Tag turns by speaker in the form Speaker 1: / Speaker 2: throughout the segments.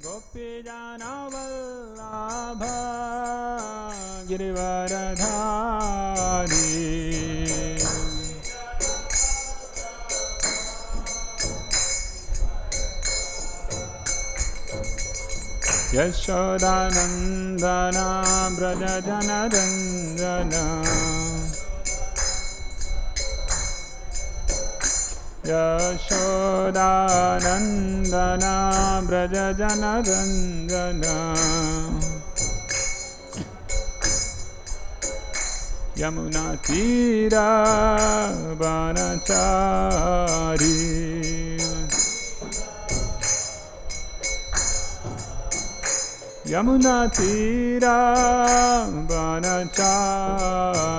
Speaker 1: Gopijana Vallabha Girivaradhari Yashodanandana Brajajanaranjana Yashodanandana Brajajanaranjana Yamuna Tira Vanachari Yamuna Tira Vanachari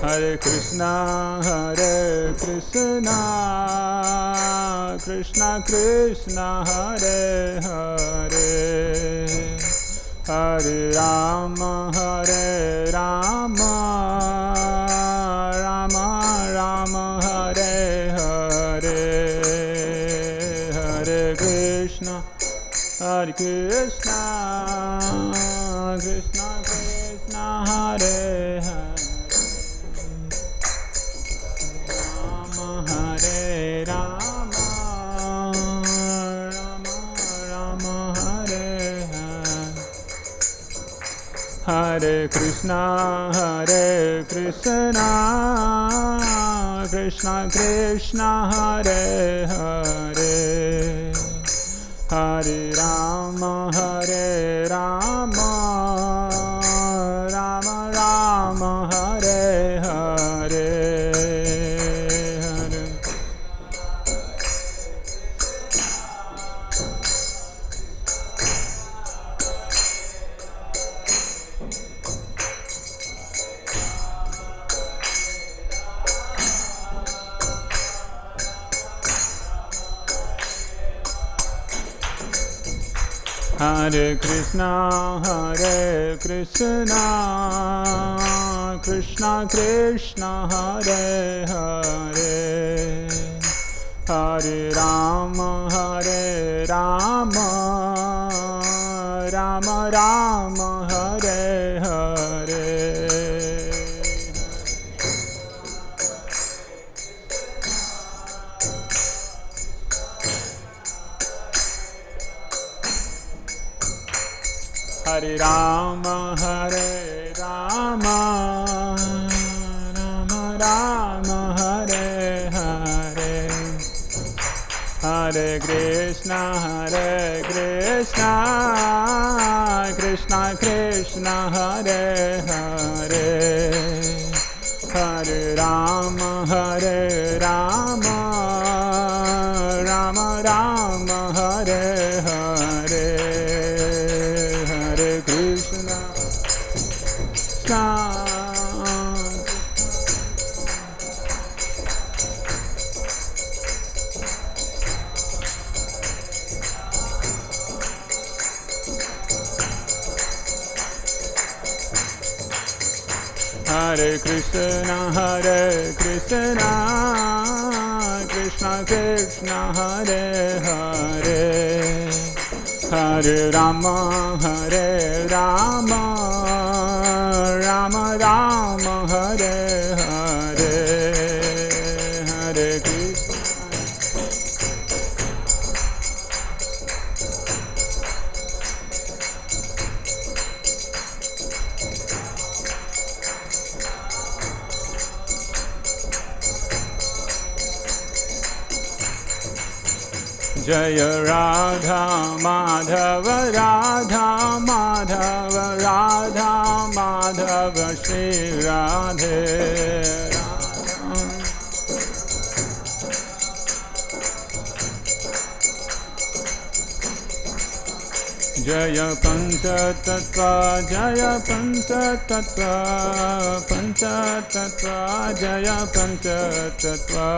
Speaker 1: Hare Kṛṣṇa Hare Kṛṣṇa Kṛṣṇa Kṛṣṇa Hare Hare Hare Rama Hare Rama Rama Rama Hare Hare Hare Kṛṣṇa Hare Kṛṣṇa Kṛṣṇa Kṛṣṇa Hare Hare Hare Kṛṣṇa Hare Kṛṣṇa Kṛṣṇa Kṛṣṇa Hare Hare Hare Rama Hare Rama Rama Rama Hare Hare Hare Kṛṣṇa Hare Kṛṣṇa Kṛṣṇa Kṛṣṇa Hare Hare Hare Rama Hare Rama Rama Rama Hare Hare Hare Rama Hare Rama Rama Rama Hare Hare Hare Kṛṣṇa Hare Kṛṣṇa Kṛṣṇa Kṛṣṇa Hare Hare Hare Rama Hare Rama Rama Rama Hare Hare Hare Kṛṣṇa Hare Kṛṣṇa Kṛṣṇa Kṛṣṇa Hare Hare Hare Rama Hare Rama Rama Rama Hare Hare Hare Kṛṣṇa Jaya Radha Madhava Radha Madhava Radha Madhava Śrī Radhe Jaya Pancha Tattva Jaya Pancha Tattva Pancha Tattva Jaya Pancha Tattva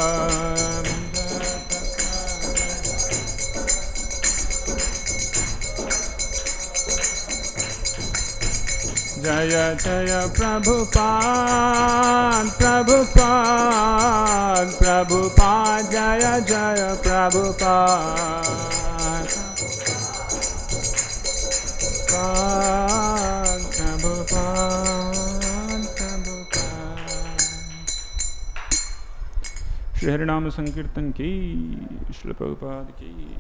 Speaker 1: Jaya Jaya Prabhupada Prabhupada Prabhupada Jaya Prabhupada. Shri Harinam Sankirtan ki, Shri Prabhupada ki.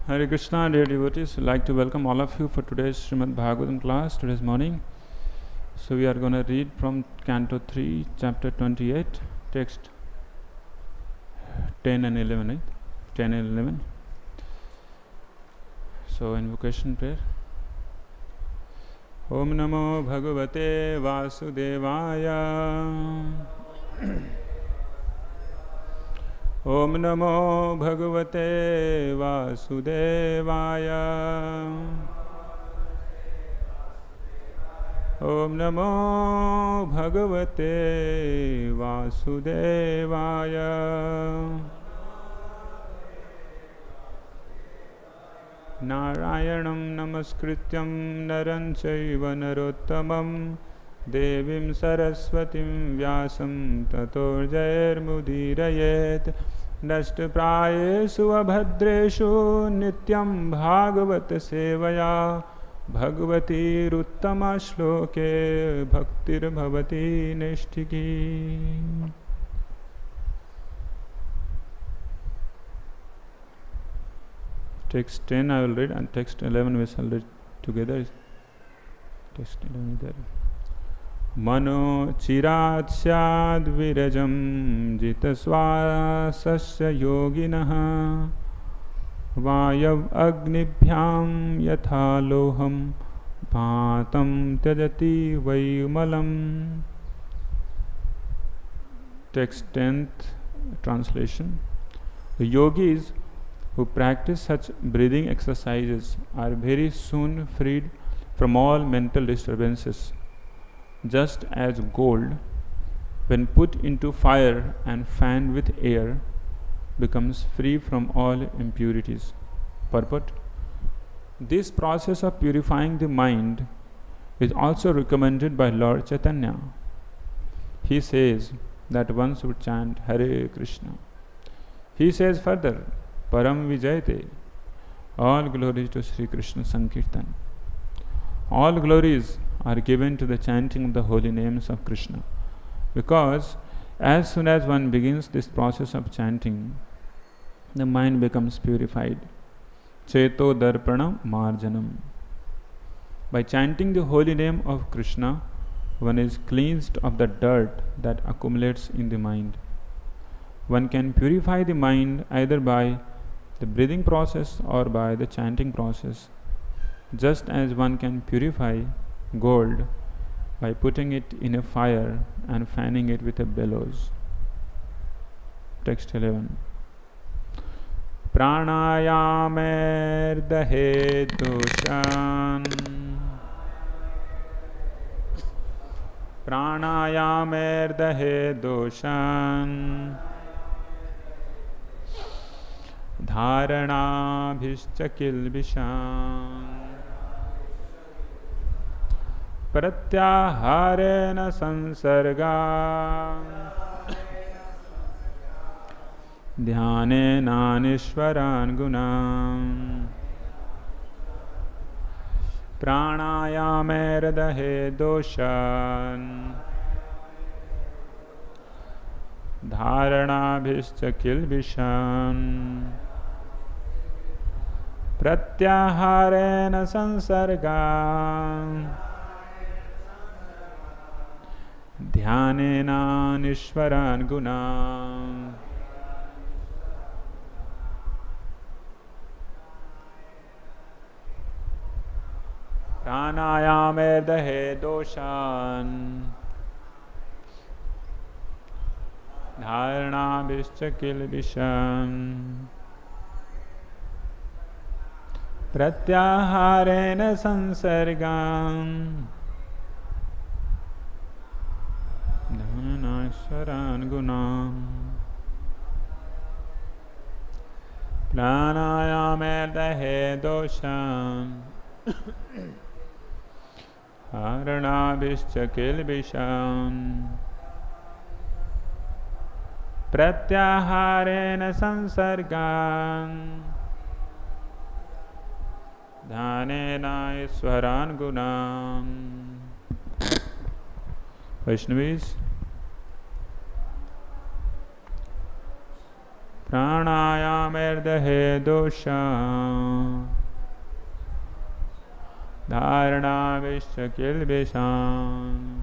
Speaker 1: Hare Kṛṣṇa, dear devotees, I'd like to welcome all of you for today's Srimad Bhagavatam class, today's morning. So we are going to read from Canto 3, Chapter 28, text 10 and 11, right? 10 and 11. So invocation prayer. Om Namo Bhagavate Vasudevaya. Om Namo Bhagavate Vasudevaya. Om Namo Bhagavate Vasudevaya. Narayanam namaskrityam naram chaiva narottamam devim saraswatim vyasam tato jairmudirayet nashtaprayesu abhadreshu nityam bhagavat sevaya bhagavati ruttama shloke bhaktir bhavati nishtiki. Text 10 I will read and text 11 we shall read together. Text 11 there. Mano cirāt syād virajam jita-śvāsasya yoginaḥ vāyv-agnibhyāṁ yathā lohaṁ dhmātaṁ tyajati malam. Text 10th translation. The yogis who practice such breathing exercises are very soon freed from all mental disturbances, just as gold, when put into fire and fanned with air, becomes free from all impurities. Purport. This process of purifying the mind is also recommended by Lord Caitanya. He says that one should chant Hare Kṛṣṇa. He says further, Param Vijayate. All glories to Śrī Kṛṣṇa Sankirtan. All glories are given to the chanting of the holy names of Krishna, because as soon as one begins this process of chanting, the mind becomes purified. Ceto-darpaṇa-mārjanam. By chanting the holy name of Krishna, one is cleansed of the dirt that accumulates in the mind. One can purify the mind either by the breathing process or by the chanting process, just as one can purify gold by putting it in a fire and fanning it with a bellows. Text 11. Pranayamer dahe doshan. Pranayamer dahe doshan. Dharana-bhischa kilbisham. Pratyaharena sansarga. Dhyanena nishvaran gunam. Pranayame dahe doshan. Dharana-bhischa kilbisham. Pratyaharena sansarga. Dhyanena nishvaran gunam. Pranayame dahe doshan. Dharana-bhischa kilbisham. Pratyaharena sansargam. Dhananashvaran gunam. Pranayame dahe doshan. Dharana-bhischa kilbisham. pratyaharena sansargan dhyanena iswaran gunam. Vaishnavis, pranayamerdhe dosha dharana vishakilbisham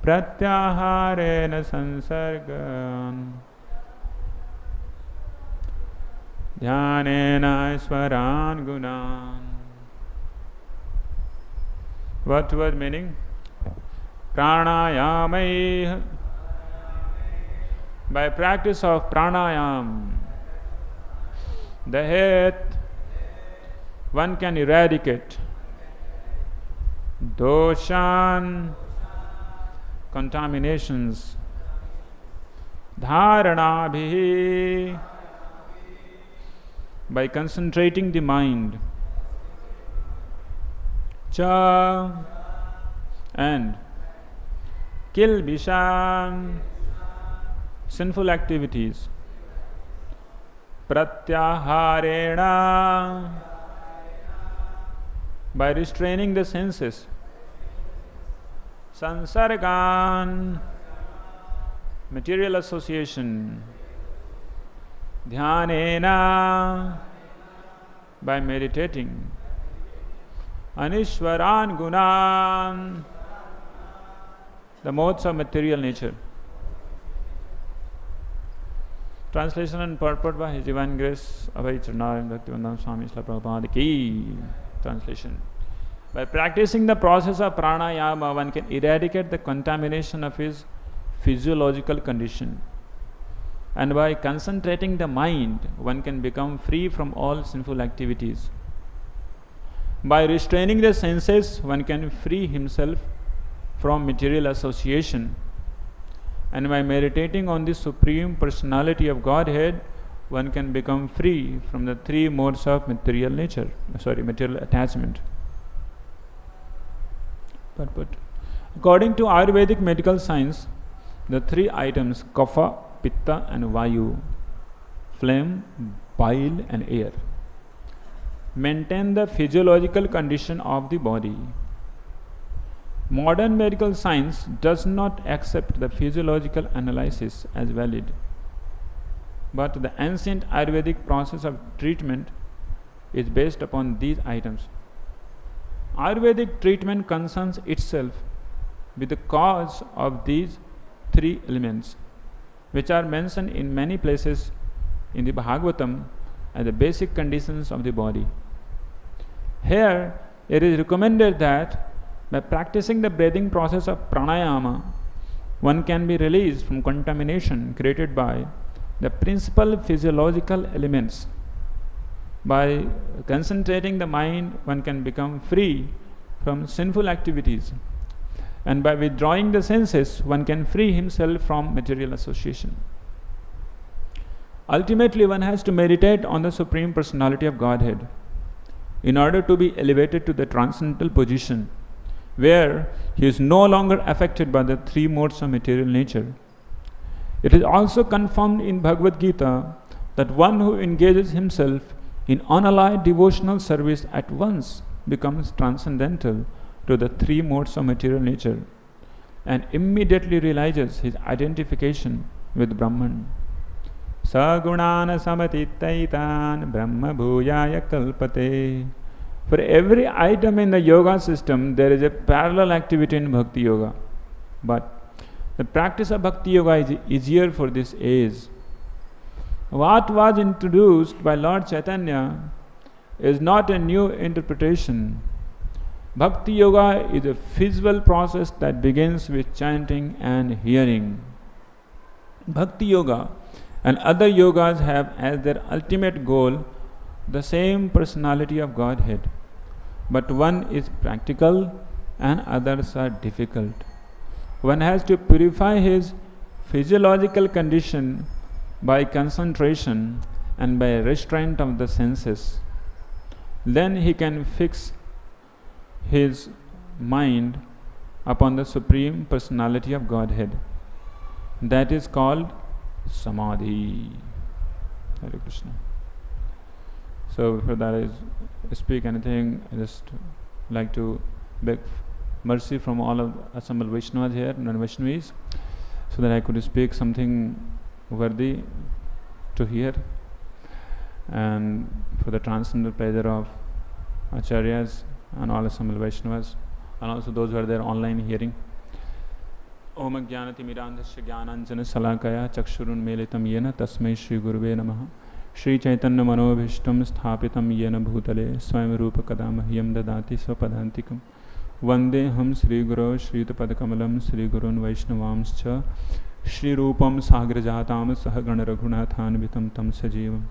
Speaker 1: pratyaharena sansargan dhyanena iswaran gunam. What was meaning? Pranayamai. By practice of pranayam, the head, one can eradicate doshan, contaminations, dharana, by concentrating the mind, cha, and kilbishan, sinful activities, pratyaharena, by restraining the senses, sansargan, material association, dhyanena, by meditating, anishwaran gunan, the modes of material nature. Translation and purport by His Divine Grace Abhay Charnaram Bhaktivedanta Swami Śrīla Prabhupada Ki. Translation. By practicing the process of pranayama, one can eradicate the contamination of his physiological condition. And by concentrating the mind, one can become free from all sinful activities. By restraining the senses, one can free himself from material association. And by meditating on the Supreme Personality of Godhead, one can become free from the three modes of material nature, material attachment. Purport. According to Ayurvedic medical science, the three items, kapha, pitta and vayu, flame, bile and air, maintain the physiological condition of the body. Modern medical science does not accept the physiological analysis as valid, but the ancient Ayurvedic process of treatment is based upon these items. Ayurvedic treatment concerns itself with the cause of these three elements, which are mentioned in many places in the Bhagavatam as the basic conditions of the body. Here, it is recommended that by practicing the breathing process of pranayama, one can be released from contamination created by the principal physiological elements. By concentrating the mind, one can become free from sinful activities. And by withdrawing the senses, one can free himself from material association. Ultimately, one has to meditate on the Supreme Personality of Godhead in order to be elevated to the transcendental position, where he is no longer affected by the three modes of material nature. It is also confirmed in Bhagavad Gita that one who engages himself in unalloyed devotional service at once becomes transcendental to the three modes of material nature and immediately realizes his identification with Brahman. Sagunana samatitaitan brahma bhujaya kalpate. For every item in the yoga system, there is a parallel activity in Bhakti Yoga. But the practice of Bhakti Yoga is easier for this age. What was introduced by Lord Caitanya is not a new interpretation. Bhakti Yoga is a physical process that begins with chanting and hearing. Bhakti Yoga and other yogas have as their ultimate goal the same personality of Godhead, but one is practical and others are difficult. One has to purify his physiological condition by concentration and by restraint of the senses. Then he can fix his mind upon the Supreme Personality of Godhead. that is called samadhi. Hare Kṛṣṇa. So before that I speak anything, I just like to beg mercy from all of assembled Vaishnavas here, non-Vaishnavis, so that I could speak something worthy to hear, and for the transcendental pleasure of acharyas and all assembled Vaishnavas, and also those who are there online hearing. Om Jnanati Mirandasya Jnananjana Salakaya Chakshurun Melitam Yena Tasmai Śrī Gurave Namaha Śrī Caitanya Manobhishtam Sthapitam Yena Bhutale Swayam Rupa Kadamahyam Dadati Svapadantikam Vande Ham Śrī Guru Śrīta Padakamalam Śrī Gurun Vaishnavamscha Śrī Rupam Sagrajatam Sahagana Raghunathanvitam Tam Sajivam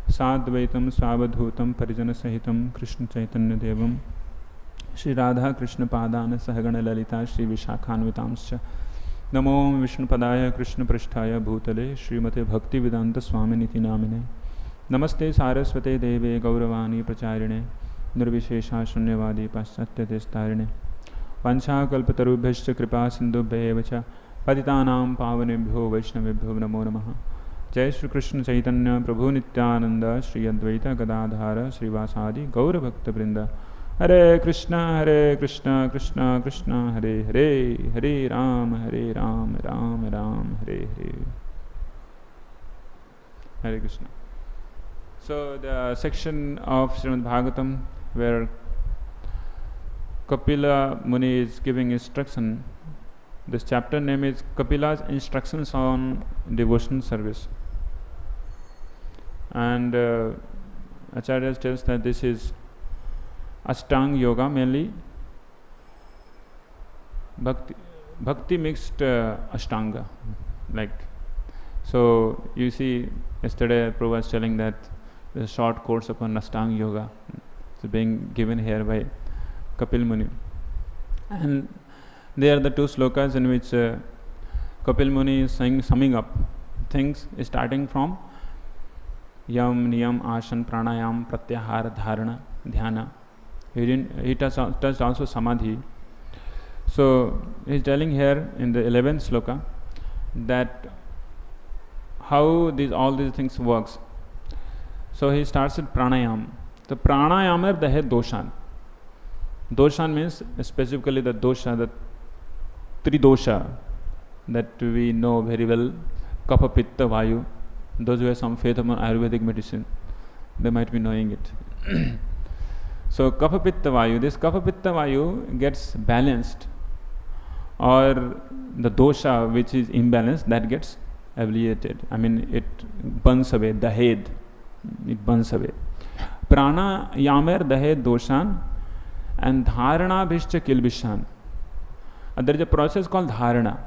Speaker 1: Sadvaitam Svabadhutam Parijana Sahitam Krishna Chaitanya Devam Shri Radha Krishna Padana Sahagana Lalita Shri Vishakhanvitamscha Namo Vishnu Padaya Krishna Pristhaya Bhutale Srimate Bhakti Vedanta Swaminiti Namine Namaste Saraswate Deve Gauravani Pracharine Nirvishesha Shunyavadi Paschatya Testarine Vancha Kalpatarubhyascha Kripa Sindhubhyevacha Patitanam Pavanebhyo Vaishnavebhyo Namo Namaha Jai Shri Krishna Chaitanya Prabhu Nityananda Shri Advaita Gadadhara Shri Vasadi Gaura Bhakta Vrinda Hare Kṛṣṇa, Hare Kṛṣṇa, Kṛṣṇa Kṛṣṇa, Hare Hare, Hare Ram, Ram Ram, Hare Hare. Hare Kṛṣṇa. So the section of Srimad Bhagavatam where Kapila Muni is giving instruction, this chapter name is Kapila's Instructions on Devotional Service. And Acharya tells that this is Ashtanga Yoga, mainly Bhakti mixed Ashtanga. Like, so you see, yesterday Prabhu was telling that the short course upon Ashtanga Yoga is being given here by Kapil Muni. And they are the two slokas in which Kapil Muni is summing up things starting from Yam, Niyam, Ashan, Pranayam, Pratyahara, Dharana, Dhyana. He touched also Samadhi. So he is telling here in the 11th sloka that how all these things works. So he starts with pranayam. The pranayam are the doshan. Doshan means specifically the dosha, the three dosha that we know very well, kapha, pitta, vayu. Those who have some faith upon Ayurvedic medicine, they might be knowing it. So kapha, pitta, vayu, this kapha, pitta, vayu gets balanced, or the dosha which is imbalanced, that gets alleviated. I mean, it burns away, dahed, it burns away. Prana yamer dahed doshan and dharana bhishcha kilbishan. And there is a process called dharana.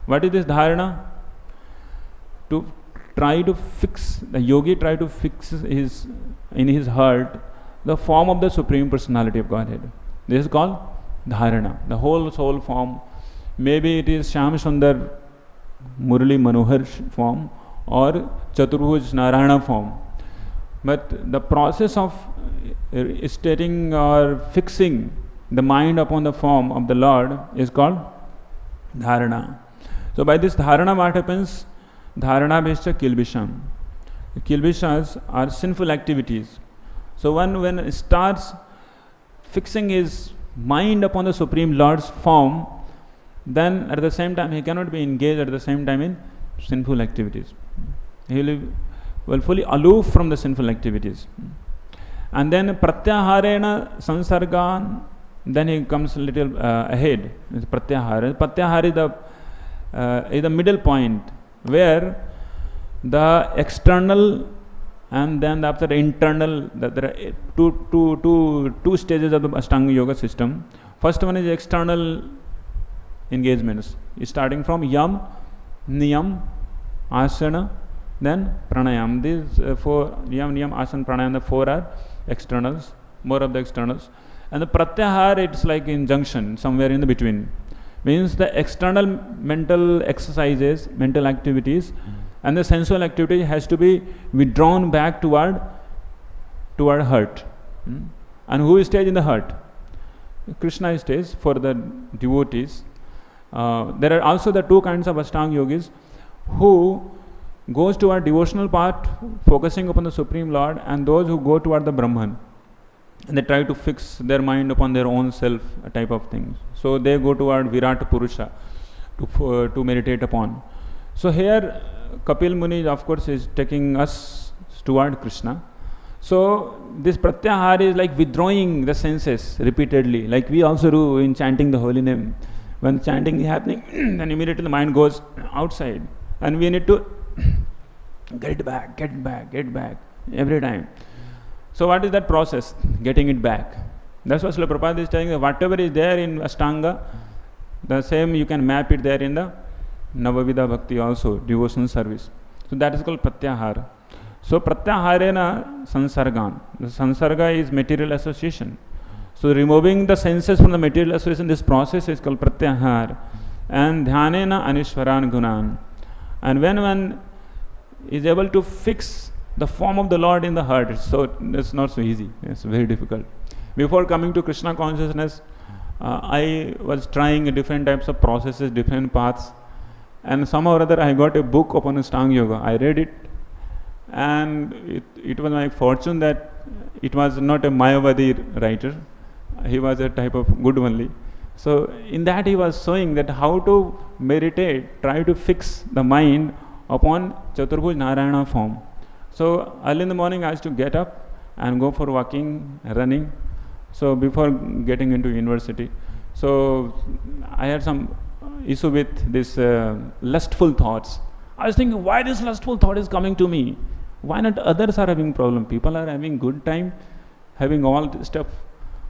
Speaker 1: What is this dharana? To try to fix, the yogi try to fix in his heart the form of the Supreme Personality of Godhead. This is called dharana, the whole soul form. Maybe it is Shyam Sundar Murali Manohar form or Chaturbhuj Narayana form. But the process of stating or fixing the mind upon the form of the Lord is called dharana. So by this dharana, what happens? Dharana bhishcha kilbisham. Kilbishas are sinful activities. So when it starts fixing his mind upon the Supreme Lord's form, then at the same time he cannot be engaged at the same time in sinful activities. He will be fully aloof from the sinful activities. And then pratyaharena sansargan, then he comes a little ahead. It's pratyahara. Pratyahara is the middle point where the external and then after the internal, there are two stages of the Ashtanga Yoga system. First one is external engagements, starting from Yam, Niyam, Asana, then Pranayam. These four, Yam, Niyam, Asana, Pranayam, the four are externals, more of the externals. And the Pratyahara, it's like in junction, somewhere in the between. Means the external mental exercises, mental activities, and the sensual activity has to be withdrawn back toward heart. And who stays in the heart? Krishna stays for the devotees. There are also the two kinds of Ashtanga yogis who goes toward devotional part, focusing upon the Supreme Lord, and those who go toward the Brahman. And they try to fix their mind upon their own self type of things. So they go toward Virat Purusha to meditate upon. So here Kapil Muni, of course, is taking us toward Krishna. So this pratyahara is like withdrawing the senses repeatedly, like we also do in chanting the holy name. When chanting is happening, then immediately the mind goes outside, and we need to get back every time. So what is that process? Getting it back. That's what Srila Prabhupada is telling, that whatever is there in Ashtanga, the same you can map it there in the Navavidha Bhakti also, devotional service. So that is called pratyahara. So pratyaharena sansargan. The sansarga is material association. So removing the senses from the material association, this process is called pratyahara. And dhyanena anishwaran gunan. And when one is able to fix the form of the Lord in the heart, it's not so easy. It's very difficult. Before coming to Krishna consciousness, I was trying different types of processes, different paths, and somehow or other I got a book upon Ashtanga Yoga. I read it, and it was my fortune that it was not a Mayavadi writer. He was a type of good only. So in that he was showing that how to meditate, try to fix the mind upon Chaturbhuj Narayana form. So early in the morning I used to get up and go for walking, running. So before getting into university, so I had some issue with this lustful thoughts. I was thinking, why this lustful thought is coming to me? Why not others are having problem? People are having good time, having all this stuff.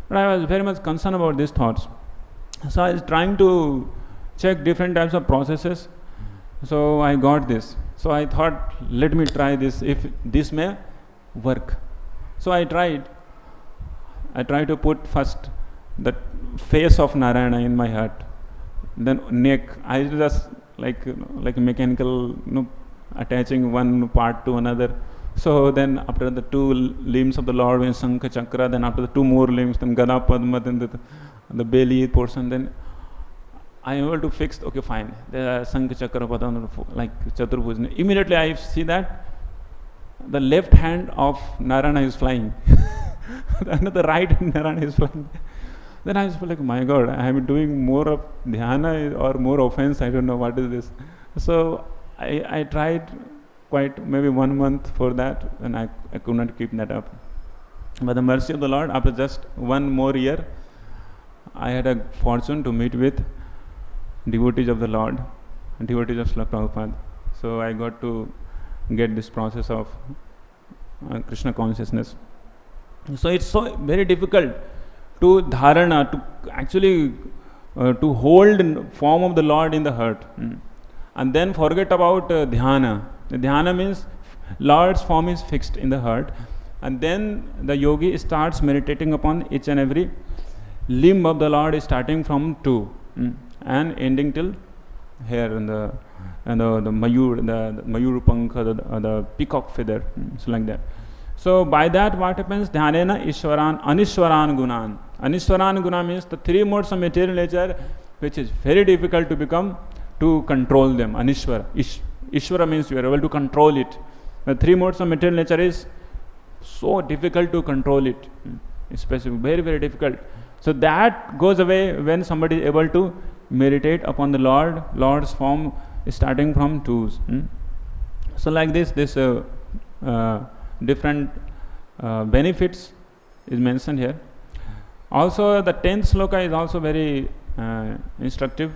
Speaker 1: But I was very much concerned about these thoughts. So I was trying to check different types of processes. So I got this. So I thought, let me try this, if this may work. So I tried. I tried to put first the face of Narayana in my heart, then neck. I just like mechanical, attaching one part to another. So then after the two limbs of the Lord, when Shankha Chakra, then after the two more limbs, then Gada Padma, then the belly portion, then I am able to fix, okay, fine. There are Shankha Chakra Padma, like Chaturbhuj. Immediately I see that the left hand of Narayana is flying. The right hand Narayana is flying. Then I was like, my God, I am doing more of dhyana or more offense. I don't know what is this. So I tried quite maybe 1 month for that, and I could not keep that up. By the mercy of the Lord, after just 1 more year, I had a fortune to meet with devotees of the Lord, devotees of Srila Prabhupada. So I got to get this process of Krishna consciousness. So it's so very difficult to dharana, to actually to hold form of the Lord in the heart. And then forget about dhyana. The dhyana means Lord's form is fixed in the heart, and then the yogi starts meditating upon each and every limb of the Lord, starting from 2 and ending till here in the mayur, the mayur pankha, the peacock feather, so like that. So by that what happens? Dhyanena ishwaran anishwaran gunan. Anishwaran guna means the 3 modes of material nature, which is very difficult to become, to control them. Anishwara. Ishwara means you are able to control it. The 3 modes of material nature is so difficult to control it. Especially very, very difficult. So that goes away when somebody is able to meditate upon the Lord's form, starting from 2s. So like this different benefits is mentioned here. Also the 10th sloka is also very instructive.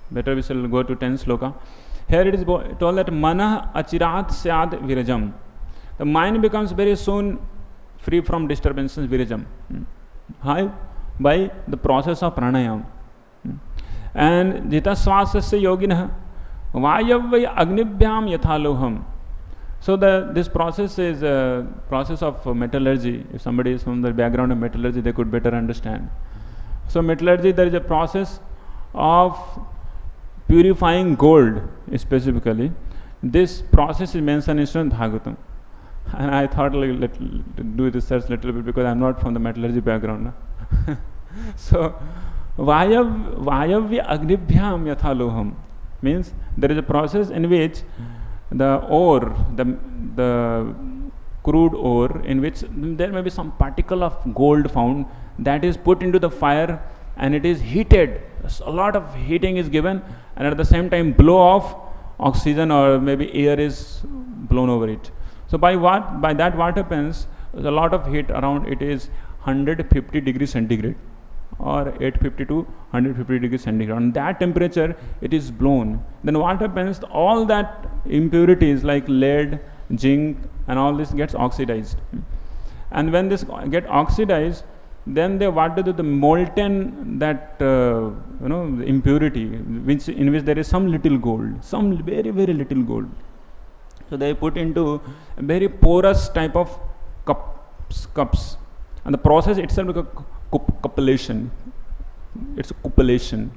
Speaker 1: Better we shall go to 10th sloka. Here it is told that manaḥ acirāt syād virajam. The mind becomes very soon free from disturbances, virajam. How? By the process of pranayam. And jita-śvāsasya yoginaḥ vāyv-agnibhyāṁ yathā loham. So this process is a process of metallurgy. If somebody is from the background of metallurgy, they could better understand. So metallurgy, there is a process of purifying gold specifically. This process is mentioned in Srimad Bhagavatam. And I thought let do research a little bit, because I am not from the metallurgy background. So vāyv-agnibhyāṁ yathā loham means there is a process in which the ore, the crude ore, in which there may be some particle of gold found, that is put into the fire and it is heated. A lot of heating is given, and at the same time blow off oxygen or maybe air is blown over it. So by that what happens, there's a lot of heat around, it is 150 degrees centigrade or 850 to 150 degrees centigrade. On that temperature it is blown. Then what happens, all that impurities like lead, zinc and all this gets oxidized. And when this get oxidized, then they what do the molten that impurity in which there is some little gold, some very very little gold. So they put into a very porous type of cups, and the process itself is a cupellation. It's a cupellation.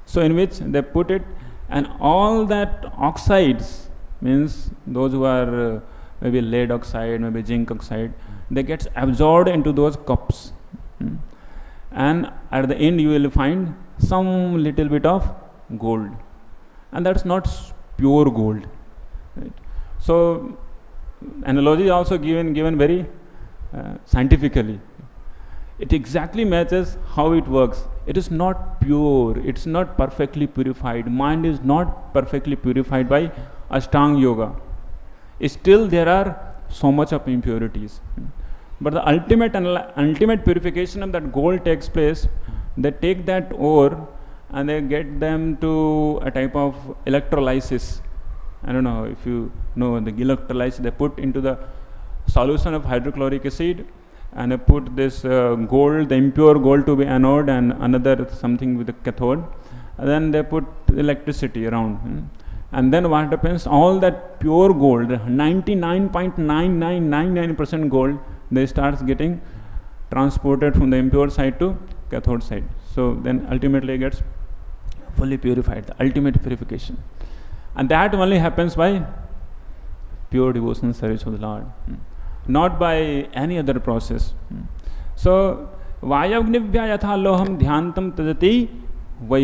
Speaker 1: So in which they put it, and all that oxides, means those who are maybe lead oxide, maybe zinc oxide, they get absorbed into those cups. And at the end you will find some little bit of gold, and that's not pure gold, right? So analogy is also given very scientifically. It exactly matches how it works. It is not pure, it's not perfectly purified. Mind is not perfectly purified by Ashtanga yoga. Still there are so much of impurities. But the ultimate purification of that gold takes place. They take that ore and they get them to a type of electrolysis. I don't know if you know the electrolysis. They put into the solution of hydrochloric acid, and they put this gold, the impure gold, to be anode, and another something with the cathode, and then they put electricity around. And then what happens, all that pure gold, 99.9999% gold, they starts getting transported from the impure side to cathode side. So then ultimately it gets fully purified, the ultimate purification. And that only happens by pure devotional service of the Lord, not by any other process. So vāyv-agnibhyāṁ yathā loham dhmātaṁ tyajati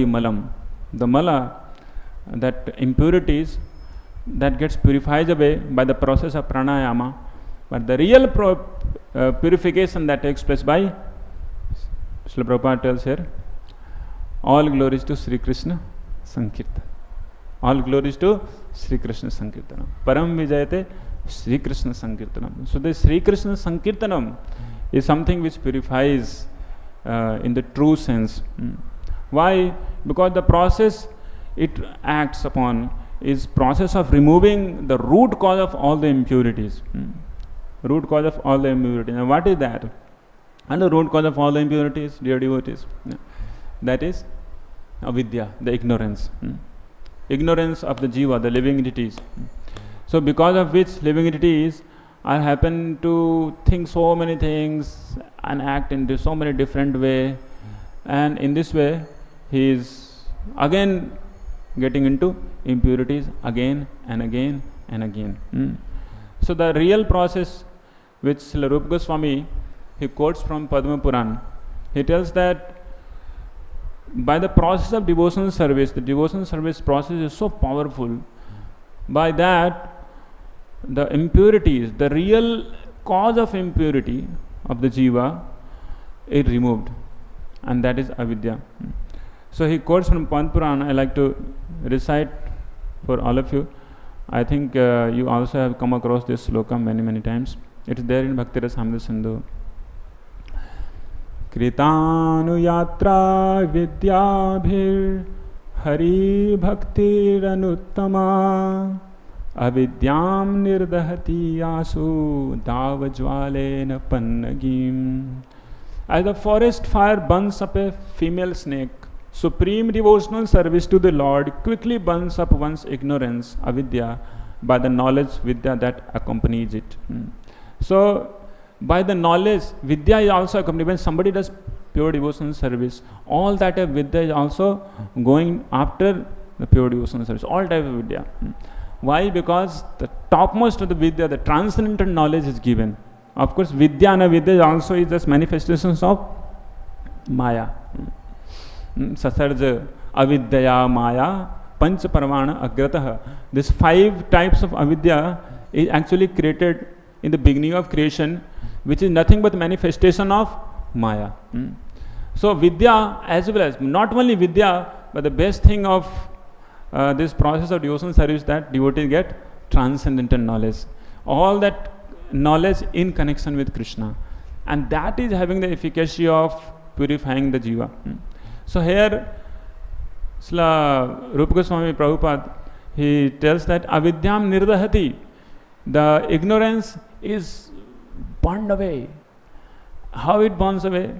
Speaker 1: malam. The mala, that impurities, that gets purified away by the process of pranayama. But the real purification that takes place by, Srila Prabhupada tells here, all glories to Śrī Kṛṣṇa Sankirtan. All glories to Śrī Kṛṣṇa Sankirtanam. Param vijayate Śrī Kṛṣṇa Sankirtanam. So the Śrī Kṛṣṇa Sankirtanam is something which purifies in the true sense. Why? Because the process it acts upon is process of removing the root cause of all the impurities. Root cause of all the impurities. And what is that? And the root cause of all the impurities, dear devotees, that is avidya, the ignorance. Ignorance of the jiva, the living entities. So because of which living entities are happen to think so many things and act in so many different way, and in this way he is again getting into impurities again and again and again. So the real process which Srila Rupa Goswami, he quotes from Padma Puran, he tells that by the process of devotional service, the devotional service process is so powerful. By that, the impurities, the real cause of impurity of the jiva is removed, and that is avidya. So he quotes from Padma Puran. I like to recite for all of you. I think you also have come across this sloka many times. It is there in Bhakti Rasamrita Sindhu. Kritanu yatra vidyabhir hari bhaktir anuttama avidyam nirdahati asu davajvalena pannagim. As the forest fire burns up a female snake, supreme devotional service to the Lord quickly burns up one's ignorance, avidya, by the knowledge vidya that accompanies it. So by the knowledge, vidya is also accompanied. When somebody does pure devotional service, all that vidya is also going after the pure devotional service, all type of vidya. Why? Because the topmost of the vidya, the transcendental knowledge is given. Of course, vidya and avidya also is just manifestations of maya. sasarja, avidya, maya, panch parmana, agratah. These 5 types of avidya is actually created in the beginning of creation, which is nothing but manifestation of maya. So vidya, as well as not only vidya, but the best thing of this process of devotional service, that devotees get transcendental knowledge, all that knowledge in connection with Krishna, and that is having the efficacy of purifying the jiva. So here Srila Rupa Goswami Prabhupada, he tells that avidyam nirdahati, the ignorance is burned away. How it burns away?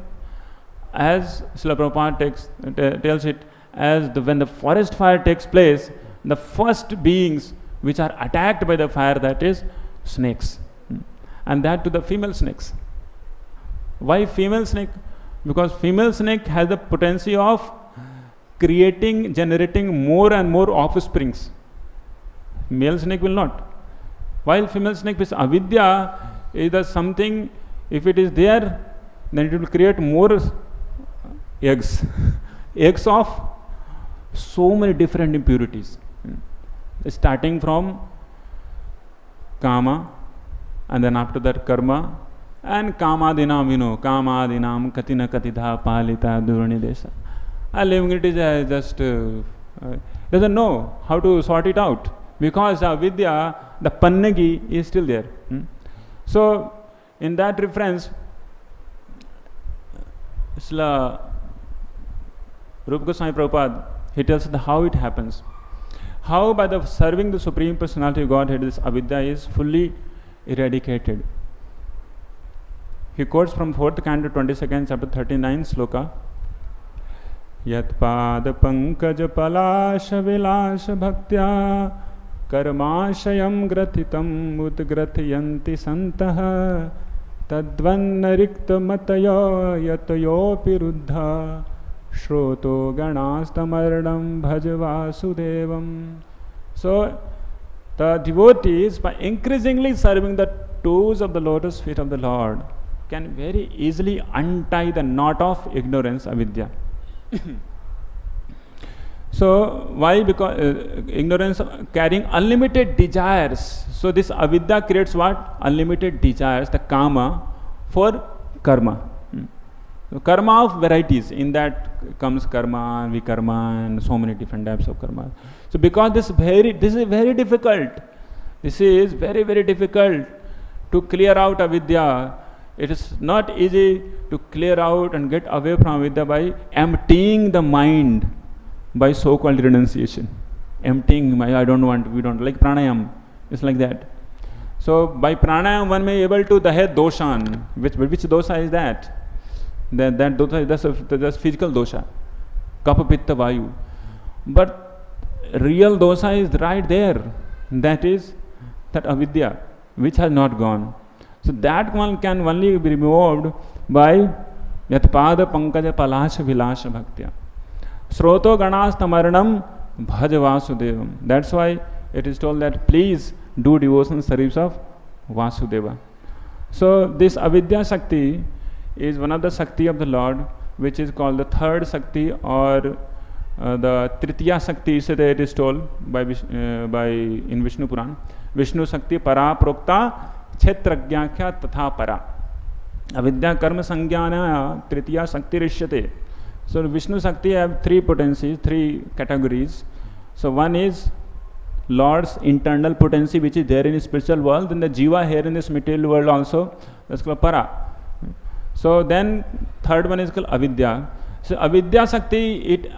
Speaker 1: As Srila Prabhupada tells it, as when the forest fire takes place, the first beings which are attacked by the fire, that is snakes, and that to the female snakes. Why female snake? Because female snake has the potential of generating more and more offsprings. Male snake will not. While female snake, with avidya, is something, if it is there, then it will create more eggs. Eggs of so many different impurities. Starting from kama, and then after that karma, and kamadinam, kamadinam katina katidha palita duranidesa. A living it is just doesn't know how to sort it out, because avidya, the pannagi, is still there. So in that reference, Srila Rupa Goswami Prabhupada, he tells us how it happens. How by the serving the Supreme Personality of Godhead, this avidya is fully eradicated. He quotes from 4th canto, 22nd chapter, 39 sloka. Yat pada pankaj palasha vilasha bhaktya karmashayam gratitam udgratiyanti santah tadvannarikta mataya yatayopi ruddha shroto ganastamarnam bhajvasudevam. So the devotees, by increasingly serving the toes of the lotus feet of the Lord, can very easily untie the knot of ignorance, avidya. So why? Because ignorance carrying unlimited desires. So this avidya creates what? Unlimited desires, the kama for karma. So karma of varieties, in that comes karma, vikarma, and so many different types of karma. So because this is very difficult. This is very, very difficult to clear out avidya. It is not easy to clear out and get away from avidya by emptying the mind by so-called renunciation. Emptying, I don't want, we don't like pranayam. It's like that. So by pranayam one may be able to dahe doshan. Which dosha is that? That dosha is that's physical dosha. Kapha pitta vayu. But real dosha is right there. That is that avidya, which has not gone. So that one can only be removed by yatpada pankaja palasha vilasha bhaktya. Sroto ganastamarnam bhajvasudevam. That's why it is told that please do devotional service of Vasudeva. So this avidya Shakti is one of the Shakti of the Lord, which is called the third Shakti, or the Tritiya Shakti, it is told by in Vishnu Puran. Vishnu Shakti para prokta kshetragyākya tatha para. Avidya karma sangyāna tritiya Shakti rishyate. So Vishnu Shakti have 3 potencies, 3 categories. So one is Lord's internal potency, which is there in the spiritual world. Then the jiva here in this material world also, that's called para. So then third one is called avidya. So avidya Shakti, it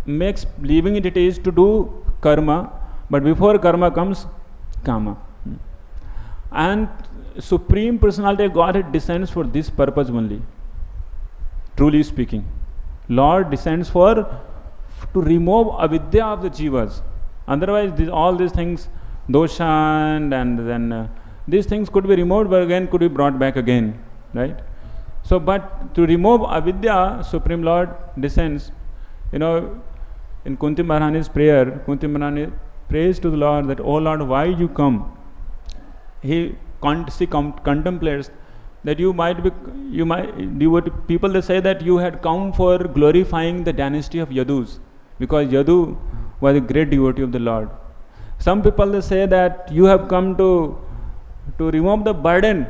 Speaker 1: makes believing it is to do karma, but before karma comes kama. And Supreme Personality of Godhead descends for this purpose only. Truly speaking, Lord descends to remove avidya of the jivas. Otherwise, all these things, dosha, and then these things could be removed, but again could be brought back again, right? So, but to remove avidya, Supreme Lord descends. In Kunti Maharani's prayer, Kunti Maharani prays to the Lord that, "Oh Lord, why you come?" She contemplates that people they say that you had come for glorifying the dynasty of Yadus, because Yadu was a great devotee of the Lord. Some people they say that you have come to remove the burden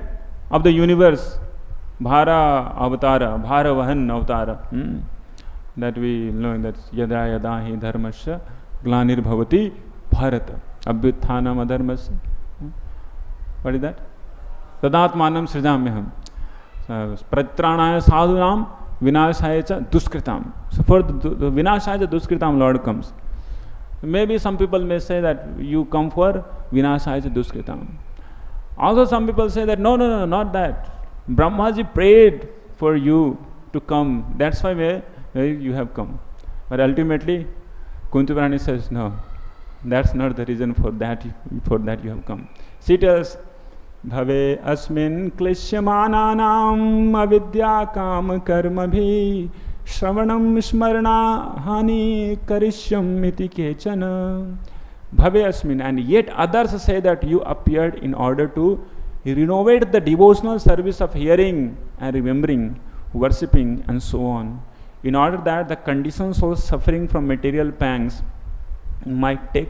Speaker 1: of the universe, Bhara Avatara, Bhara Vahan Avatara. That we know that Yada Yada Hi Dharmasya Glanir Bhavati Bharata Abhyuthanam Adharmasya. What is that? Tadatmanam Srijamyaham. Pratranaya Sadhunam Vinashaya cha Duskritam. So for the Vinashaya cha Duskritam, Lord comes. Maybe some people may say that you come for Vinashaya cha Duskritam. Also some people say that no, not that. Brahmaji prayed for you to come. That's why you have come. But ultimately, Kunti Prani says, no, that's not the reason for that you have come. She tells, Bhave asmin klishyamananam avidya kam karmabhi shravanam smarana hani karishyam iti kechana. Bhave asmin, and yet others say that you appeared in order to renovate the devotional service of hearing and remembering, worshipping and so on, in order that the conditioned souls suffering from material pangs might take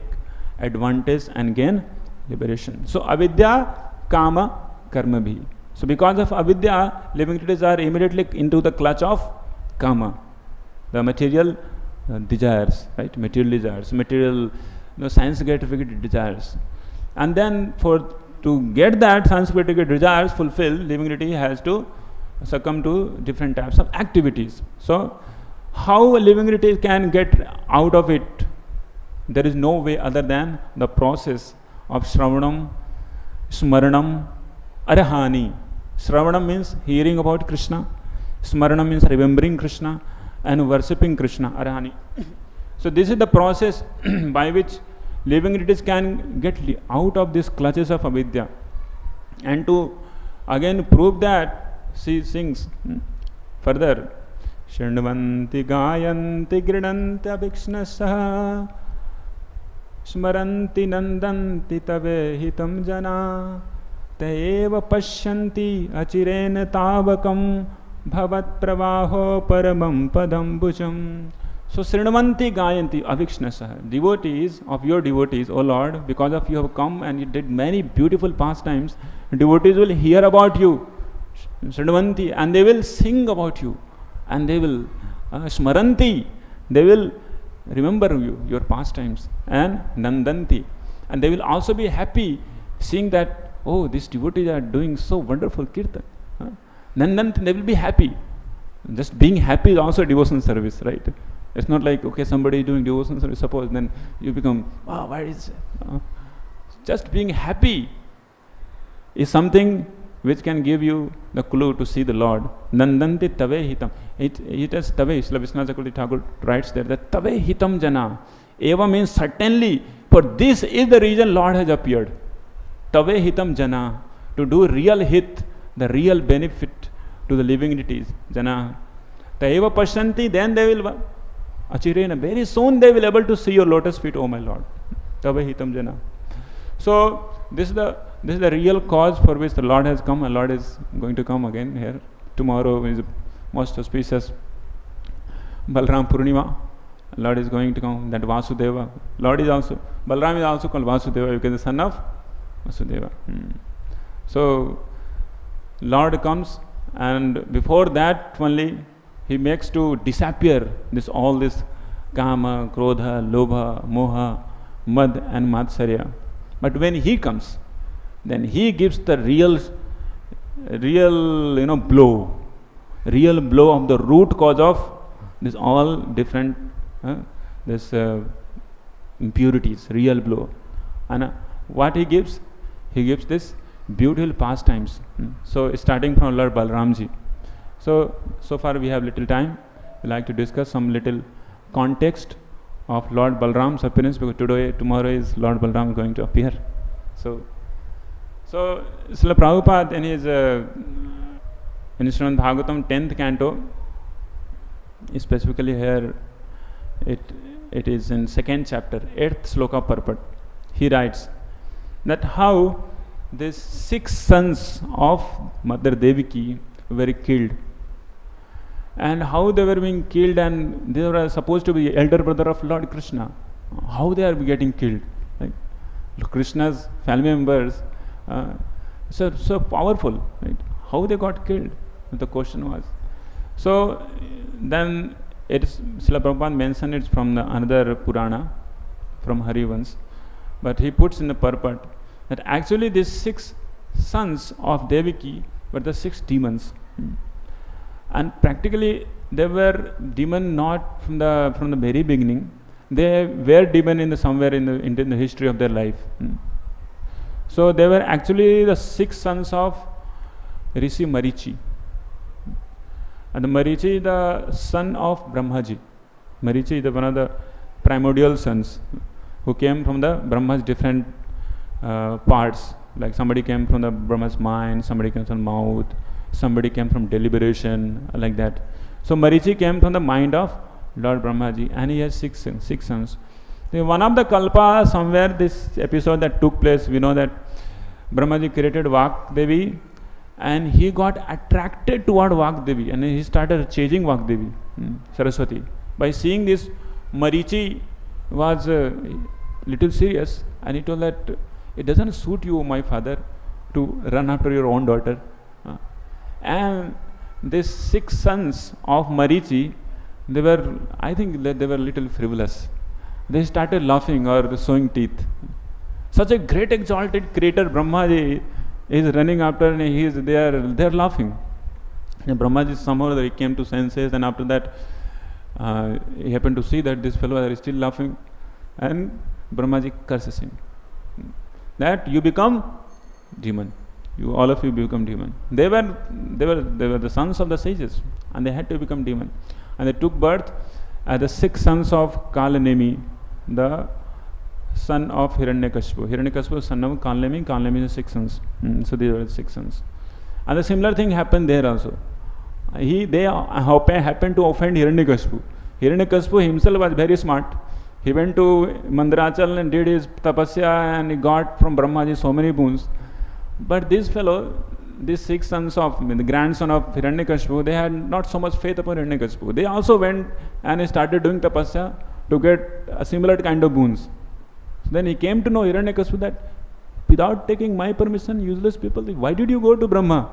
Speaker 1: advantage and gain liberation. So avidya kama karma bhi. So because of avidya, living entities are immediately into the clutch of kama, the material desires, right? Material desires, material science gratification desires. And then to get that science gratification desires fulfilled, living entity has to succumb to different types of activities. So how a living entity can get out of it? There is no way other than the process of Shravanam, Smaranam, Arahani. Shravanam means hearing about Krishna, Smaranam means remembering Krishna, and worshipping Krishna, Arahani. So this is the process by which living entities can get out of these clutches of avidya. And to again prove that, she sings further, Shrindvanti gayanti gridanti abhikshnasah Smaranti nandanti tave hitam jana Taeva pashyanti achirena tavakam Bhavat pravaho paramam padam bhujam. So Srinvanti gayanti abhikshnasah, devotees of your devotees, O Lord, because of you have come and you did many beautiful pastimes, devotees will hear about you, Srinvanti, and they will sing about you, and they will Smaranti, they will remember you, your pastimes, and Nandanti, and they will also be happy seeing that, oh, these devotees are doing so wonderful kirtan. Nandanti, they will be happy. Just being happy is also a devotional service, right? It's not like, okay, somebody is doing devotional service, suppose, then you become, wow, why is it? Just being happy is something which can give you the clue to see the Lord. Nandanti tave hitam. It is tave. Srila Vishwanath Chakravarti Thakur writes there that tave hitam jana. Eva means certainly, for this is the reason Lord has appeared. Tave hitam jana. To do real hit, the real benefit to the living entities. Jana. Taeva pashyanti, then they will achirena. Very soon they will be able to see your lotus feet, O my Lord. Tave hitam jana. So this is the real cause for which the Lord has come, and Lord is going to come again here. Tomorrow is most auspicious Balram Purnima. Lord is going to come. That Vasudeva. Lord is also, Balram is also called Vasudeva because the son of Vasudeva. So Lord comes, and before that only he makes to disappear all this Kama, Krodha, Lobha, Moha, Mad and Matsarya. But when he comes, then he gives the real blow of the root cause of this all different impurities, real blow. And what he gives? He gives this beautiful pastimes. So starting from Lord Balramji. So far we have little time. We like to discuss some little context of Lord Balram's appearance, because tomorrow is Lord Balram going to appear. So Srila Prabhupada in his Srimad Bhagavatam 10th canto, specifically here it is in 2nd chapter, 8th sloka Purport, he writes that how these 6 sons of Mother Devaki were killed. And how they were being killed, and they were supposed to be elder brother of Lord Krishna. How they are getting killed? Like Krishna's family members, so powerful, right? How they got killed? The question was. So then it's Srila Prabhupada mentioned it's from another Purana, from Harivans, but he puts in the purport that actually these 6 sons of Devaki were the 6 demons. And practically they were demon not from the very beginning. They were demon in somewhere in the history of their life. So they were actually the 6 sons of Rishi Marichi. And the Marichi, the son of Brahmaji. Marichi is one of the primordial sons who came from the Brahma's different parts. Like somebody came from the Brahma's mind, somebody came from mouth, somebody came from deliberation, like that. So Marichi came from the mind of Lord Brahmaji, and he has 6 sons. One of the kalpa, somewhere this episode that took place, we know that Brahmaji created Vak-Devi, and he got attracted toward Vak-Devi, and he started chasing Vak-Devi, Saraswati. By seeing this, Marichi was little serious, and he told that it doesn't suit you, my father, to run after your own daughter. And these 6 sons of Marichi, they were, I think they were little frivolous. They started laughing or showing teeth. Such a great exalted creator Brahmaji is running after, and they are laughing. And Brahmaji somehow he came to senses, and after that he happened to see that this fellow is still laughing, and Brahmaji curses him that you become demon. You all of you become demon. They were the sons of the sages, and they had to become demon. And they took birth as the 6 sons of Kalanemi, the son of Hiranyakashipu. Hiranyakashipu is son of Kalanemi. Kalanemi is 6 sons. So they were 6 sons. And the similar thing happened there also. They happened to offend Hiranyakashipu. Hiranyakashipu himself was very smart. He went to Mandarachal and did his tapasya, and he got from Brahmaji so many boons. But this fellow, these 6 sons of the grandson of Hiranyakashipu, they had not so much faith upon Hiranyakashipu. They also went and started doing tapasya to get a similar kind of boons. So then he came to know Hiranyakashipu that without taking my permission, useless people, why did you go to Brahma?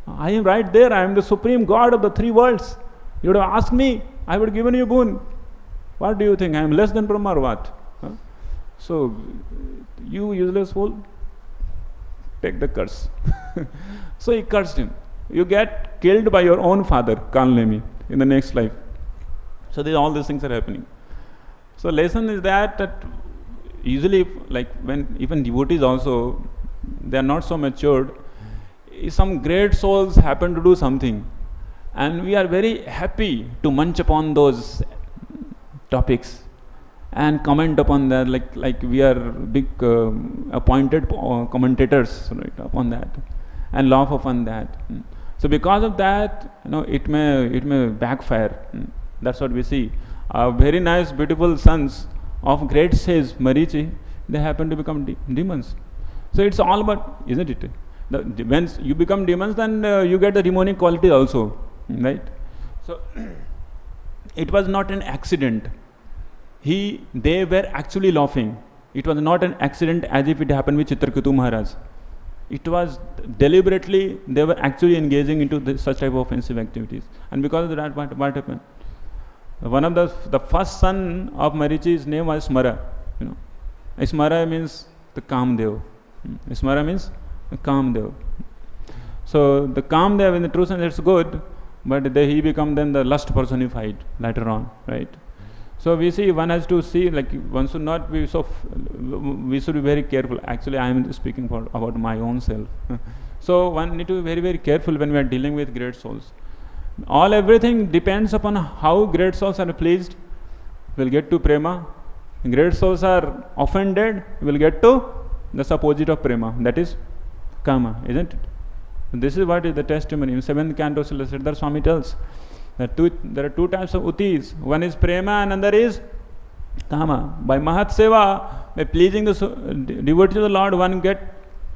Speaker 1: I am right there. I am the supreme God of the 3 worlds. You would have asked me, I would have given you boon. What do you think? I am less than Brahma or what? So you useless fool, take the curse. So he cursed him. You get killed by your own father, Kalnemi, in the next life. So all these things are happening. So lesson is that usually, like when even devotees also, they are not so matured, some great souls happen to do something, and we are very happy to munch upon those topics and comment upon that, like we are big appointed commentators, right, upon that, and laugh upon that. So because of that, it may backfire. That's what we see. Very nice, beautiful sons of great sage Marichi, they happen to become demons. So it's all about, isn't it? When you become demons, then you get the demonic quality also, right? So it was not an accident. They were actually laughing. It was not an accident as if it happened with Chitraketu Maharaj. It was deliberately, they were actually engaging into such type of offensive activities. And because of that, what happened? One of the first son of Marichi's name was Smara. Smara means the Kamdev. Smara means the Kamdev. So the Kamdev, in the true sense, it's good, but he become then the lust personified later on, right? So we see, one has to see, like one should not be we should be very careful. Actually, I am speaking about my own self. So one need to be very, very careful when we are dealing with great souls. Everything depends upon how great souls are pleased. We'll get to prema. Great souls are offended. We'll get to the opposite of prema, that is kama, isn't it? This is what is the testimony. In 7th canto, Sridhar Swami tells that there are 2 types of utis. One is prema and another is kama. By mahat seva, by pleasing the devotee of the Lord, one get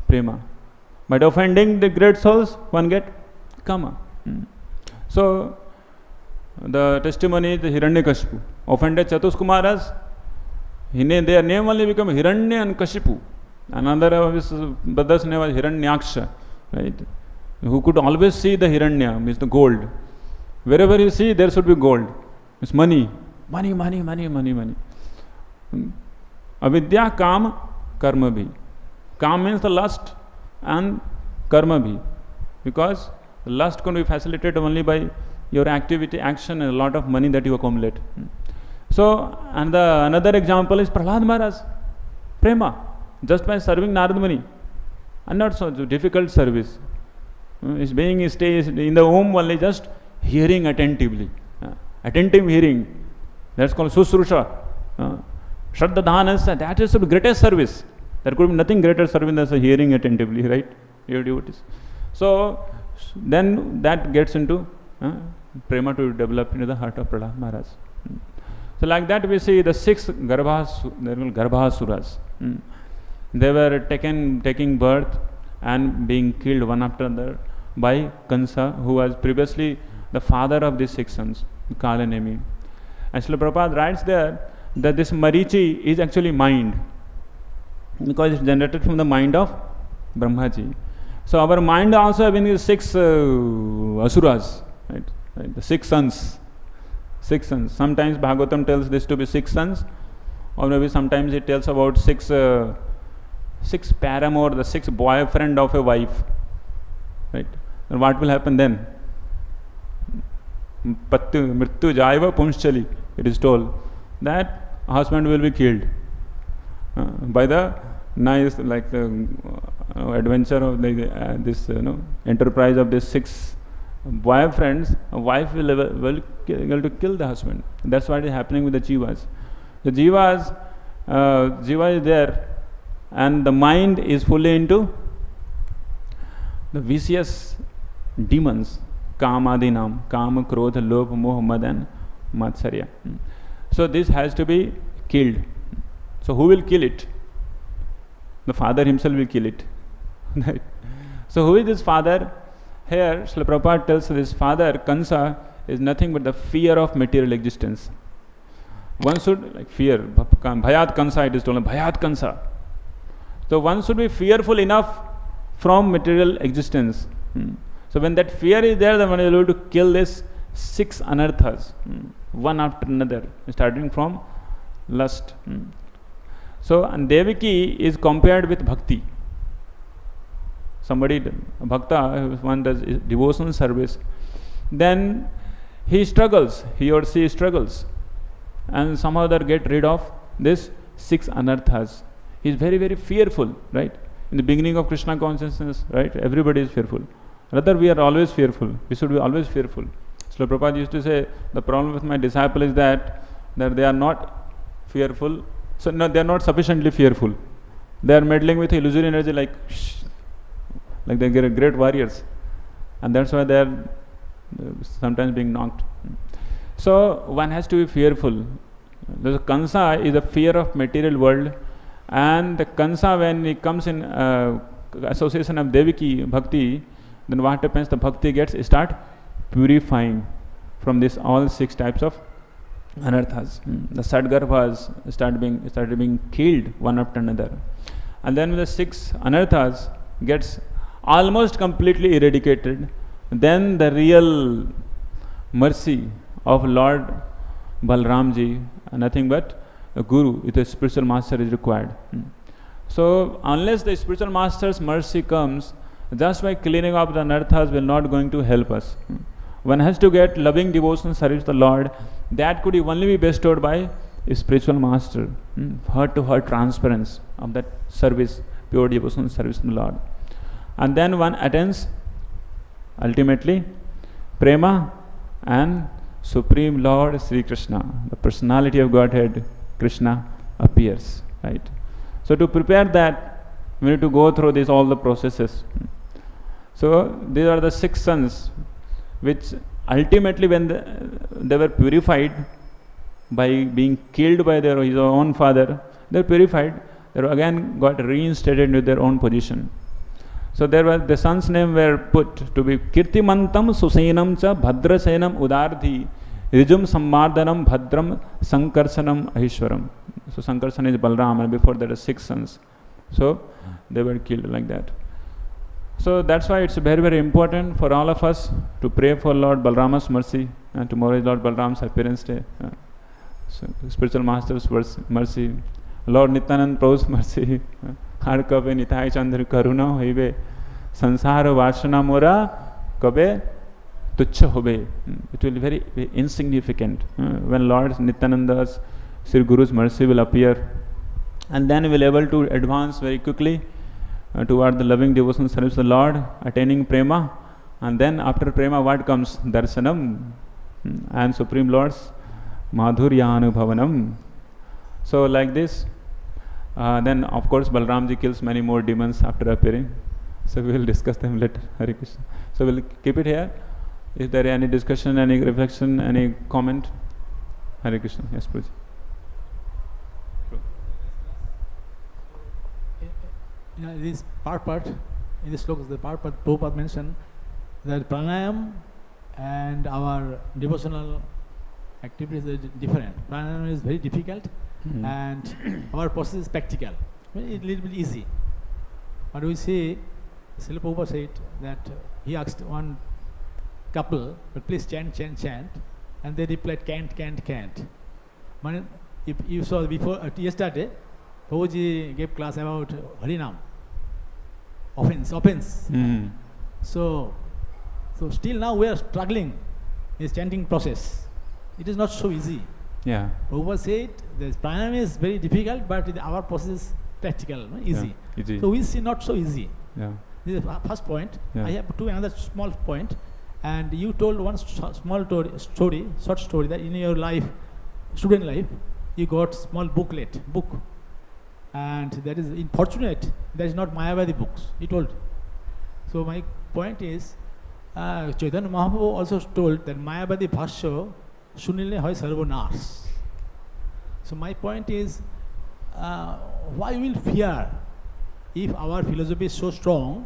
Speaker 1: prema. By offending the great souls, one get kama. So, the testimony is the Hiranyakashipu. Offended Chatuskumaras, their name only become Hiranya and Kashipu. Another of his brothers' name was Hiranyaksha, right? Who could always see the Hiranya, means the gold. Wherever you see, there should be gold. It's money. Money, money, money, money, money. Avidya, Kam, Karma bhi. Kam means the lust and Karma bhi. Because lust can be facilitated only by your activity, action, and a lot of money that you accumulate. So, and another example is Prahlad Maharaj, Prema, just by serving Narad Muni, and not so difficult service. Is being stays in the home only, just hearing attentively, attentive hearing. That's called Susrusha. Shraddha Dhanasya, that is the greatest service. There could be nothing greater service than hearing attentively, right? Your devotees. So, then that gets into prema to develop into the heart of Prahlad Maharaj. So like that we see the 6 Garbhasuras. They were taking birth and being killed one after another by Kansa, who was previously the father of these 6 sons, Kalanemi. And Srila Prabhupada writes there that this Marichi is actually mind, because it's generated from the mind of Brahmaji. So our mind also having 6 Asuras, right? The 6 sons. 6 sons. Sometimes Bhagavatam tells this to be 6 sons, or maybe sometimes it tells about 6 paramour, the 6 boyfriend of a wife. Right? And what will happen then? Mrityu jaiva punschali, it is told that a husband will be killed by the nice, like the adventure of this enterprise of these 6 boyfriends. A wife will able to kill the husband. That's what is happening with the jivas. The jiva is there, and the mind is fully into the vicious demons, kamadinam, kama, krodha, lobha, moha, mad and matsarya. So this has to be killed. So who will kill it? The father himself will kill it. Right? So who is this father? Here Srila Prabhupada tells this father, Kansa, is nothing but the fear of material existence. One should fear. Bhayat Kansa, it is told. Bhayat Kansa. So one should be fearful enough from material existence. So when that fear is there, then one is able to kill this 6 anarthas, one after another, starting from lust. So, and Devaki is compared with bhakti. Somebody, a bhakta, one does devotional service, then he struggles, he or she struggles, and somehow they get rid of this 6 anarthas. He is very, very fearful, right? In the beginning of Krishna consciousness, right? Everybody is fearful. Rather, we are always fearful. We should be always fearful. So Prabhupada used to say, the problem with my disciple is that they are not fearful. So no, they are not sufficiently fearful. They are meddling with illusory energy like they are great warriors. And that's why they are sometimes being knocked. So one has to be fearful. The Kansa is the fear of material world. And the Kansa, when it comes in association of Devaki, Bhakti, then what happens? The Bhakti start purifying from this all 6 types of anarthas. The Sadgarbhas started being killed one after another. And then when the 6 anarthas gets almost completely eradicated, then the real mercy of Lord Balramji, nothing but a guru with a spiritual master is required. So unless the spiritual master's mercy comes, just by cleaning up the anarthas will not going to help us. One has to get loving devotion service to the Lord. That could only be bestowed by a spiritual master. Heart to heart transference of that service, pure devotional service to the Lord. And then one attains ultimately prema and Supreme Lord Śrī Kṛṣṇa. The personality of Godhead, Krishna, appears. Right? So to prepare that, we need to go through all the processes. So these are the 6 sons, which ultimately when they were purified by being killed by his own father, they were purified, they again got reinstated into their own position. So there was the sons' name were put to be Kirtimantam Susenam cha Bhadrasenam Udardhi Rijum Sammardanam Bhadram Sankarsanam Ahishwaram. So Sankarsana is Balram, and before that are 6 sons. So they were killed like that. So that's why it's very, very important for all of us to pray for Lord Balrama's mercy. And tomorrow is Lord Balram's appearance day. So spiritual master's mercy. Lord Nityananda Prabhu's mercy. Har kabe Nitai Chandra Karuna hoibe. Sansara Vashana Mora kabe tuchha hobe. It will be very, very insignificant. When Lord Nityananda's Sri Guru's mercy will appear. And then we will be able to advance very quickly toward the loving devotional service of the Lord, attaining prema. And then after prema, what comes? Darsanam and Supreme Lord's madhuryanubhavanam. So like this, then of course Balramji kills many more demons after appearing. So we will discuss them later. Hare Kṛṣṇa. So we will keep it here. Is there any discussion, any reflection, any comment? Hare Kṛṣṇa. Yes, please.
Speaker 2: This Purport, in this sloka, the Purport, Purport mentioned that pranayam and our devotional activities are different. Pranayam is very difficult and our process is practical. It's a little bit easy. But we see, Srila Prabhupada said that he asked one couple, but please chant, chant, chant. And they replied, can't, can't, can't. But if you saw before, yesterday, Prabhuji gave class about Harinam. Offense. So still now we are struggling in this chanting process. It is not so easy.
Speaker 1: Yeah.
Speaker 2: Prabhupada said the pranayam is very difficult, but our process is practical, easy.
Speaker 1: Yeah, easy.
Speaker 2: So we see not so easy.
Speaker 1: Yeah.
Speaker 2: This is the first point.
Speaker 1: Yeah.
Speaker 2: I have another small point. And you told one small story, short story, that in your life, student life, you got small book. And that is unfortunate, that is not Mayavadi books, he told. So my point is, Chaitanya Mahaprabhu also told that Mayavadi Bhashya Shunile Hoy Sarvanas. So my point is, why will fear if our philosophy is so strong?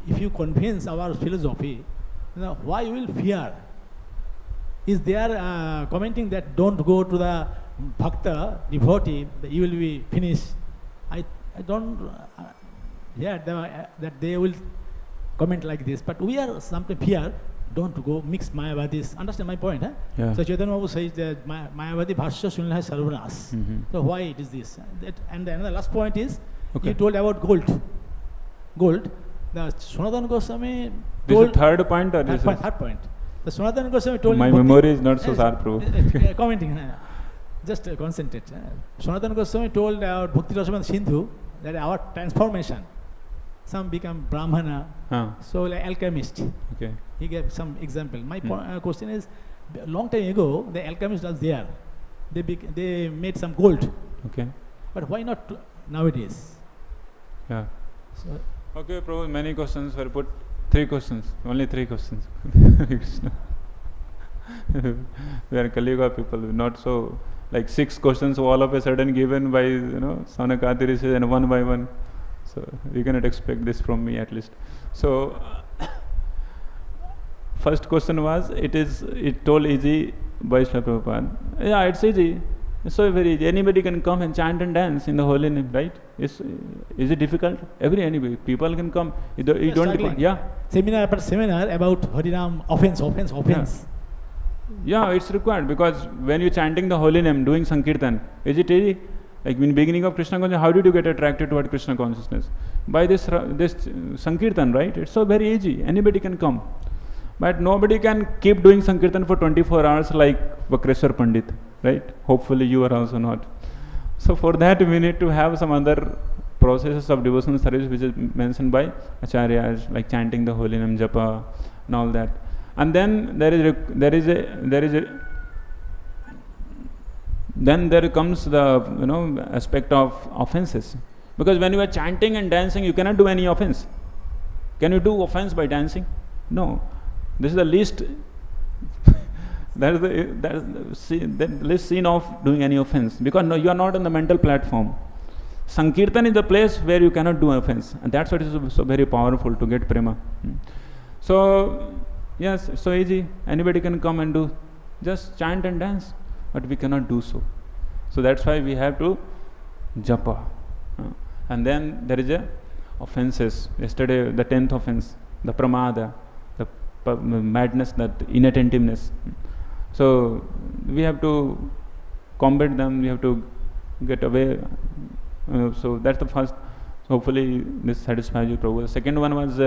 Speaker 2: If you convince our philosophy, why will fear? Is there commenting that don't go to the bhakta, devotee, you will be finished? I don't that they will comment like this. But we are something fear, don't go mix Mayavadis. Understand my point?
Speaker 1: Yeah.
Speaker 2: So Chaitanya Mahaprabhu says that Mayavadi Bhashya Sunilha Sarvanas. So why it is this? And the last point is, you told about gold. The Sanatana Goswami told...
Speaker 1: This is third point or this
Speaker 2: third point. The Sanatana Goswami told...
Speaker 1: My memory is not so sharp, Prabhu.
Speaker 2: Commenting. Just concentrate. Sanatana Goswami told about Bhakti Rasamrita Sindhu that our transformation, some become Brahmana, so like alchemist.
Speaker 1: Okay.
Speaker 2: He gave some example. My question is, long time ago, the alchemist was there. They made some gold.
Speaker 1: Okay.
Speaker 2: But why not nowadays?
Speaker 1: Yeah.
Speaker 2: So,
Speaker 1: okay, Prabhu, many questions were put. 3 questions. Only 3 questions. We are Kali Yuga people, not so like 6 questions all of a sudden given by Saunaka Rishi and one by one. So you cannot expect this from me at least. So first question was, it told easy by Srila Prabhupada. Yeah, it's easy. It's so very easy. Anybody can come and chant and dance in the holy name, right? Is it difficult? Anybody, people can come. You don't depend. Yeah. Seminar
Speaker 2: about Harinam, offense.
Speaker 1: Yeah, it's required, because when you're chanting the holy name, doing Sankirtan, is it easy? Like in the beginning of Krishna consciousness, how did you get attracted toward Krishna consciousness? By this Sankirtan, right? It's so very easy. Anybody can come. But nobody can keep doing Sankirtan for 24 hours like Vakreshwar Pandit, right? Hopefully you are also not. So for that we need to have some other processes of devotional service which is mentioned by Acharyas, like chanting the holy name, japa and all that. And then then there comes the aspect of offenses, because when you are chanting and dancing, you cannot do any offense. Can you do offense by dancing? No. This is the least that is the least scene of doing any offense, because you are not on the mental platform. Sankirtan is the place where you cannot do offense, and that's what is so very powerful to get prema. So yes, so easy. Anybody can come and do, just chant and dance, but we cannot do so. So that's why we have to japa. And then there is a offenses. Yesterday, the 10th offense, the pramada, the madness, that inattentiveness. So we have to combat them. We have to get away. So that's the first. Hopefully this satisfies you, Prabhu. The second one was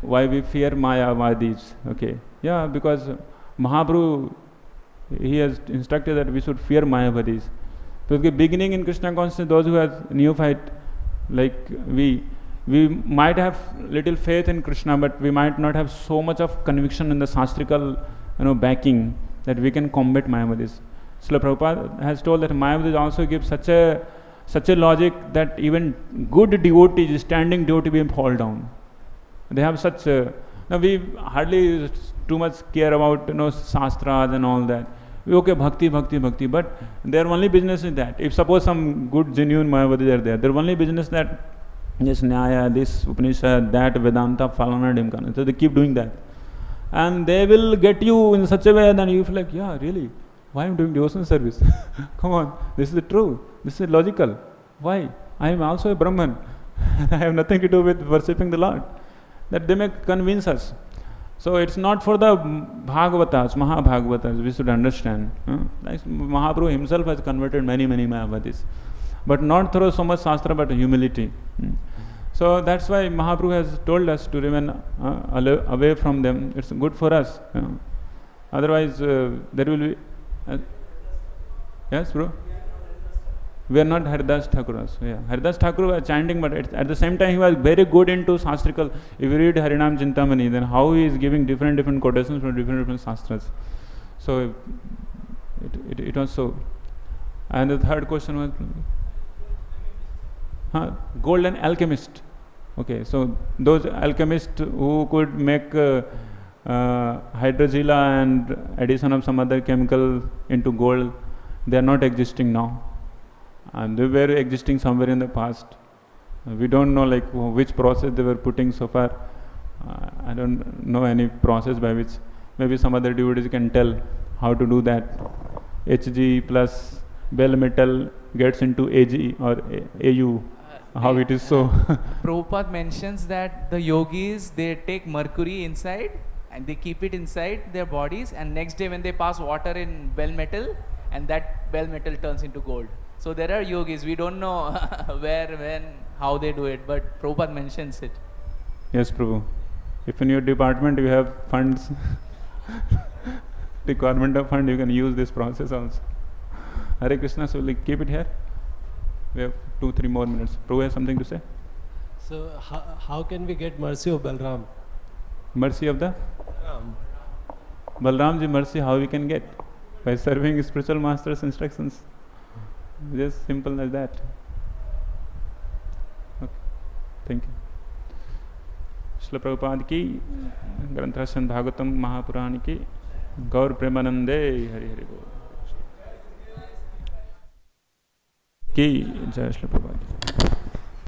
Speaker 1: why we fear Mayavadis. Okay, yeah, because Mahaprabhu, he has instructed that we should fear Mayavadis. Because beginning in Krishna consciousness, those who have neophyte, like we might have little faith in Krishna, but we might not have so much of conviction in the sastrical, backing that we can combat Mayavadis. Srila Prabhupada has told that Mayavadis also give such a logic that even good devotees, standing devotee, will fall down. They have such now we hardly too much care about shastras and all that. Okay, bhakti, but their only business is that. If suppose some good genuine Mayavadis are there, their only business that yes, Nyaya, this Upanishad, that Vedanta, Falana, Dimkana. So they keep doing that. And they will get you in such a way that you feel like, yeah, really, why am I doing devotional service? Come on, this is the true, this is logical. Why? I am also a Brahman. I have nothing to do with worshipping the Lord. That they may convince us. So it's not for the Bhagavatas, Mahabhagavatas, we should understand. Like Mahaprabhu himself has converted many Mayavadis. But not through so much Shastra, but humility. So that's why Mahaprabhu has told us to remain away from them. It's good for us. Otherwise, there will be... yes, bro? We are not Haridas Thakuras. Yeah. Haridas Thakur was chanting, but at the same time he was very good into Sastrikal. If you read Harinam Chintamani, then how he is giving different quotations from different Sastras. So it was so. And the third question was golden alchemist. Okay, so those alchemists who could make hydrogela and addition of some other chemical into gold, they are not existing now. And they were existing somewhere in the past. We don't know like which process they were putting so far. I don't know any process by which maybe some other devotees can tell how to do that. Hg plus bell metal gets into Ag or Au. How it is so.
Speaker 3: Prabhupada mentions that the yogis, they take mercury inside and they keep it inside their bodies, and next day when they pass water in bell metal, and that bell metal turns into gold. So there are yogis, we don't know where, when, how they do it, but Prabhupada mentions it.
Speaker 1: Yes, Prabhu. If in your department you have funds, requirement of fund, you can use this process also. Hare Kṛṣṇa, so we'll keep it here. We have 2-3 more minutes. Prabhu has something to say?
Speaker 4: So how can we get mercy of Balram?
Speaker 1: Mercy of the? Balram ji mercy, how we can get? By serving spiritual master's instructions. Just simple as that. Okay. Thank you. Śrīla Prabhupada ki, Granthā Srimad Bhagavatam Mahapurana ki, Gaur Premanande, Hari Hari Bol. Ki, Jai Śrīla Prabhupada.